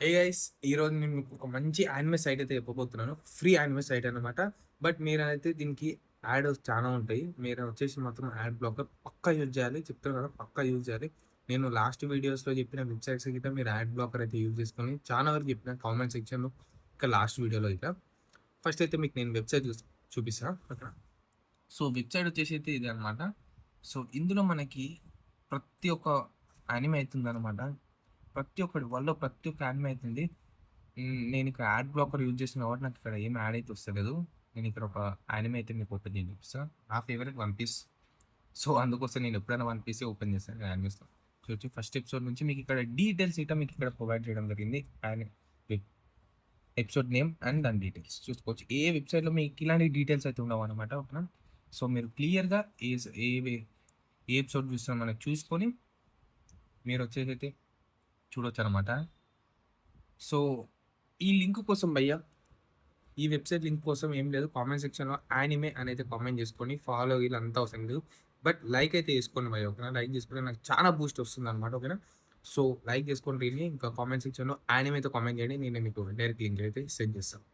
Hey guys! ఈరోజు నేను మీకు ఒక మంచి యానిమే సైట్ అయితే చెప్పబోతున్నాను. ఫ్రీ యానిమే సైట్ అనమాట. బట్ మీరైతే దీనికి యాడ్స్ చానా ఉంటాయి. మీరు వచ్చేసి మాత్రం యాడ్ బ్లాకర్ పక్కా యూజ్ చేయాలి. చెప్తున్నా కదా! పక్కా యూజ్ చేయాలి. నేను లాస్ట్ వీడియోస్‌లో చెప్పిన వెబ్‌సైట్స్ గిట్ట మీరు యాడ్ బ్లాకర్ అయితే యూజ్ చేసుకొని చాలా వరకు చెప్పిన కామెంట్ సెక్షన్‌లో ఇంకా లాస్ట్ వీడియోలో ఇట్లా. ఫస్ట్ అయితే మీకు నేను వెబ్‌సైట్ చూపిస్తా. ఓకేనా? సో, వెబ్‌సైట్ వచ్చేసి అయితే ఇది అనమాట. సో, ఇందులో మనకి ప్రతి ఒక్క యానిమే అయితుందనమాట. ప్రతి ఒక్కటి వరల్డ్‌లో ప్రతి ఒక్క యానిమే అయితుంది. నేను ఇక్కడ యాడ్ బ్లాకర్ యూజ్ చేస్తున్నా కాబట్టి నాకు ఇక్కడ ఏం యాడ్ అయితే వస్తలేదు. నేను ఇక్కడ ఒక యానిమే అయితే మీకు ఓపెన్ చేసి చూపిస్తా. నా ఫేవరెట్ 'వన్ పీస్'. సో, అందుకోసం నేను ఎప్పుడైనా 'వన్ పీసే' ఓపెన్ చేస్తాను యానిమేస్‌లో. చూడొచ్చు ఫస్ట్ ఎపిసోడ్ నుంచి మీకు ఇక్కడ డీటెయిల్స్ ఇట్లా మీకు ఇక్కడ ప్రొవైడ్ చేయడం జరిగింది. వెబ్ ఎపిసోడ్ నేమ్ అండ్ దాని డీటెయిల్స్ చూసుకోవచ్చు. ఏ వెబ్‌సైట్‌లో మీకు ఇలాంటి డీటెయిల్స్ అయితే ఉండవనమాట. ఓకేనా? సో, మీరు క్లియర్‌గా ఏ ఎపిసోడ్ చూస్తున్నామో అనేది చూసుకొని మీరొచ్చేసైతే చూడొచ్చనమాట. సో, ఈ లింక్ కోసం భయ్యా ఈ వెబ్‌సైట్ లింక్ కోసం ఏం లేదు. కామెంట్ సెక్షన్‌లో యానిమే అనైతే కామెంట్ చేసుకోండి. ఫాలో గిల అంతా అవసరం లేదు. బట్ లైక్ అయితే చేసుకోండి భయ్యా. ఓకేనా? లైక్ చేసుకుంటే నాకు చాలా బూస్ట్ వస్తుందనమాట. ఓకేనా? సో, లైక్ చేసుకోండి రీల్‌ని. ఇంకా కామెంట్ సెక్షన్‌లో యానిమే అయితే కామెంట్ చేయండి. నేను మీకు డైరెక్ట్ లింక్ అయితే సెండ్ చేస్తాను.